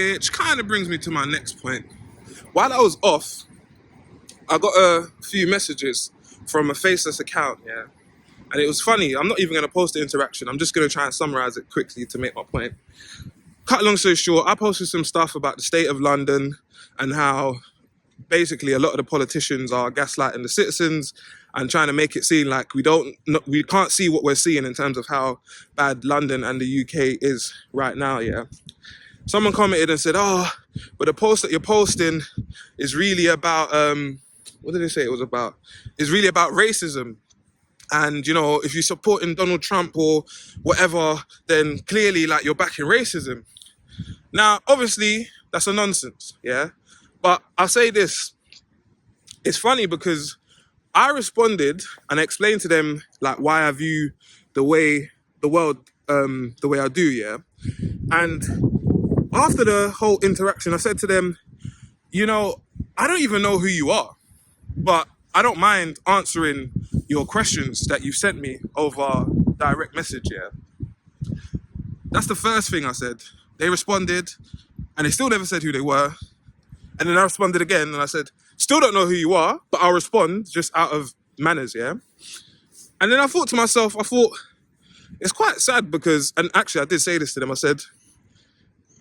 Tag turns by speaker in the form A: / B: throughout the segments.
A: Which kind of brings me to my next point. While I was off, I got a few messages from a faceless account, yeah. And it was funny. I'm not even going to post the interaction. I'm just going to try and summarize it quickly to make my point. Cut long story short, I posted some stuff about the state of London and how basically a lot of the politicians are gaslighting the citizens and trying to make it seem like we can't see what we're seeing in terms of how bad London and the UK is right now, yeah. Someone commented and said, "Oh, but the post that you're posting is really about what did they say it was about? It's really about racism. And you know, if you're supporting Donald Trump or whatever, then clearly like you're backing racism." Now, obviously, that's a nonsense, yeah. But I'll say this: it's funny because I responded and I explained to them like why I view the world the way I do, yeah. And after the whole interaction, I said to them, you know, I don't even know who you are, but I don't mind answering your questions that you sent me over direct message, yeah. That's the first thing I said. They responded, and they still never said who they were. And then I responded again, and I said, still don't know who you are, but I'll respond just out of manners, yeah. And then I thought to myself, it's quite sad because, and actually I did say this to them, I said,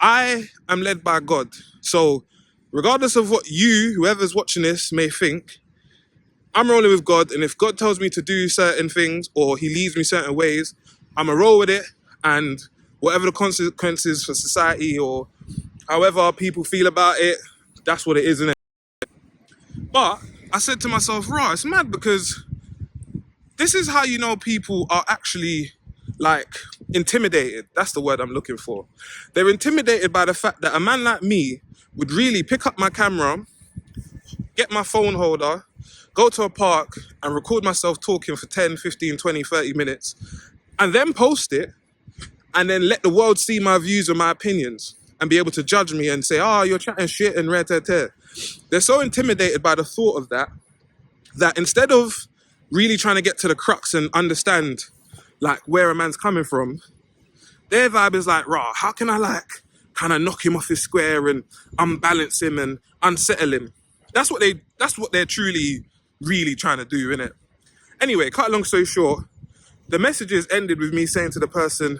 A: I am led by God. So regardless of what you, whoever's watching this, may think, I'm rolling with God. And if God tells me to do certain things or he leads me certain ways, I'm going to roll with it. And whatever the consequences for society or however people feel about it, that's what it is, isn't it? But I said to myself, right, it's mad because this is how you know people are actually like intimidated. That's the word I'm looking for. They're intimidated by the fact that a man like me would really pick up my camera, get my phone holder, go to a park and record myself talking for 10, 15, 20, 30 minutes and then post it and then let the world see my views and my opinions and be able to judge me and say, oh, you're chatting shit and red. They're so intimidated by the thought of that instead of really trying to get to the crux and understand like where a man's coming from, their vibe is like, rah, how can I like kind of knock him off his square and unbalance him and unsettle him? That's what they're truly, really trying to do, innit? Anyway, cut a long story short, the messages ended with me saying to the person,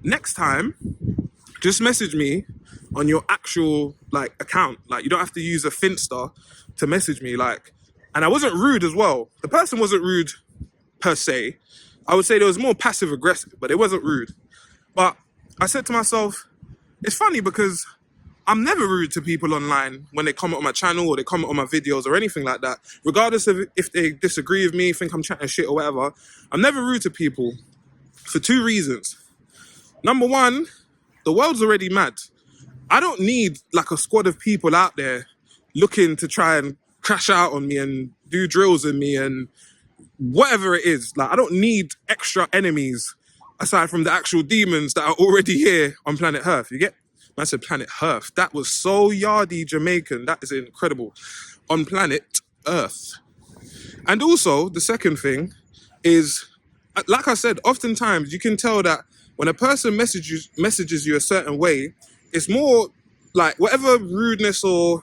A: next time, just message me on your actual like account. Like you don't have to use a Finsta to message me. Like, and I wasn't rude as well. The person wasn't rude per se. I would say there was more passive aggressive, but it wasn't rude. But I said to myself, it's funny because I'm never rude to people online when they comment on my channel or they comment on my videos or anything like that. Regardless of if they disagree with me, think I'm chatting shit or whatever, I'm never rude to people for two reasons. Number one, the world's already mad. I don't need like a squad of people out there looking to try and crash out on me and do drills in me and whatever it is. Like I don't need extra enemies aside from the actual demons that are already here on planet Earth. You get? I said planet Earth. That was so yardy Jamaican. That is incredible. On planet Earth. And also the second thing is, like I said, oftentimes you can tell that when a person messages you a certain way, it's more like whatever rudeness or,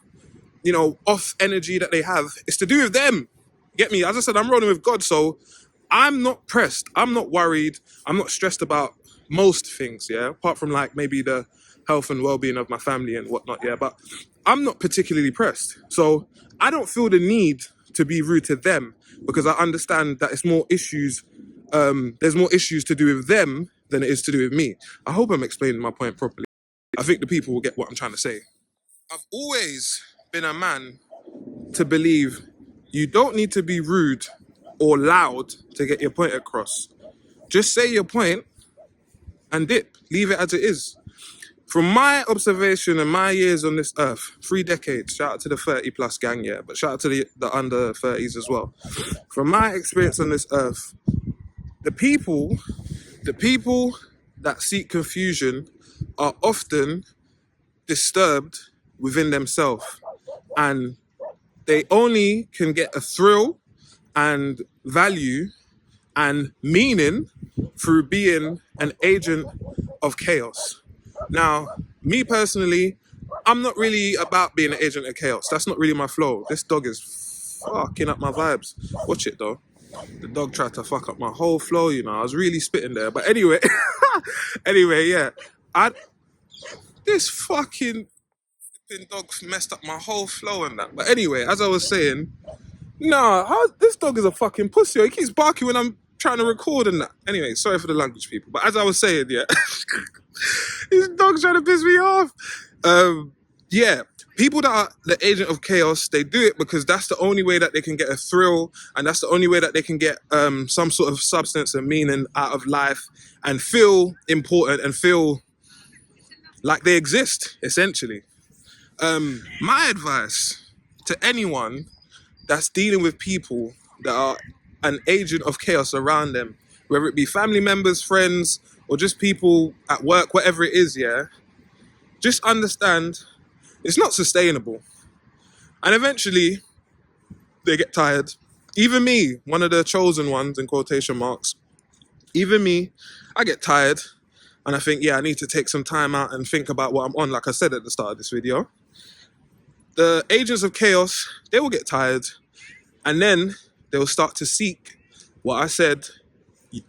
A: you know, off energy that they have, it's to do with them. Get me? As I said, I'm rolling with God, so I'm not pressed. I'm not worried. I'm not stressed about most things, yeah? Apart from like maybe the health and well-being of my family and whatnot, yeah? But I'm not particularly pressed. So I don't feel the need to be rude to them because I understand that it's more issues, there's more issues to do with them than it is to do with me. I hope I'm explaining my point properly. I think the people will get what I'm trying to say. I've always been a man to believe you don't need to be rude or loud to get your point across. Just say your point and dip. Leave it as it is. From my observation and my years on this earth, 3 decades, shout out to the 30 plus gang, yeah, but shout out to the under 30s as well. From my experience on this earth, the people that seek confusion are often disturbed within themselves, and they only can get a thrill and value and meaning through being an agent of chaos. Now, me personally, I'm not really about being an agent of chaos. That's not really my flow. This dog is fucking up my vibes. Watch it though. The dog tried to fuck up my whole flow, you know. I was really spitting there. But anyway, anyway, yeah. This fucking dog messed up my whole flow and that. But anyway, as I was saying, this dog is a fucking pussy. He keeps barking when I'm trying to record and that. Anyway, sorry for the language, people. But as I was saying, yeah, this dog's trying to piss me off. Yeah, people that are the agent of chaos, they do it because that's the only way that they can get a thrill, and that's the only way that they can get some sort of substance and meaning out of life and feel important and feel like they exist, essentially. My advice to anyone that's dealing with people that are an agent of chaos around them, whether it be family members, friends, or just people at work, whatever it is, yeah, just understand it's not sustainable. And eventually, they get tired. Even me, one of the chosen ones, in quotation marks, even me, I get tired. And I think, yeah, I need to take some time out and think about what I'm on, like I said at the start of this video. The agents of chaos, they will get tired. And then they'll start to seek what I said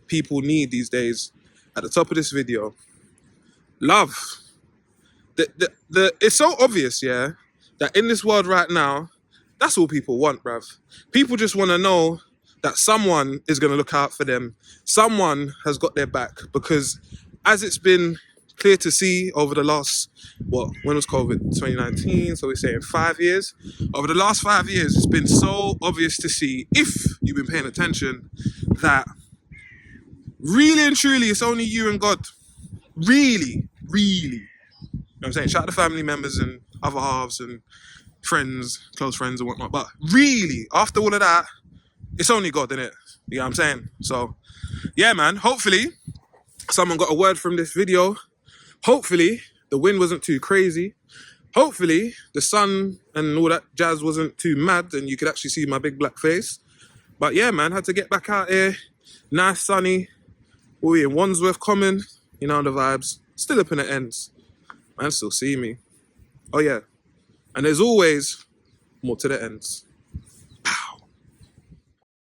A: people need these days at the top of this video. Love. It's so obvious, yeah, that in this world right now, that's all people want, bruv. People just want to know that someone is going to look out for them. Someone has got their back. Because as it's been clear to see over the last, when was COVID? 2019, so we're saying 5 years. Over the last 5 years, it's been so obvious to see, if you've been paying attention, that really and truly, it's only you and God. Really, really. You know what I'm saying? Shout out to family members and other halves and friends, close friends and whatnot. But really, after all of that, it's only God, innit? You know what I'm saying? So, yeah, man. Hopefully, someone got a word from this video. Hopefully, the wind wasn't too crazy. Hopefully, the sun and all that jazz wasn't too mad and you could actually see my big black face. But yeah, man, had to get back out here. Nice, sunny. We in Wandsworth Common. You know the vibes. Still up in the ends. Man still see me. Oh yeah. And there's always more to the ends.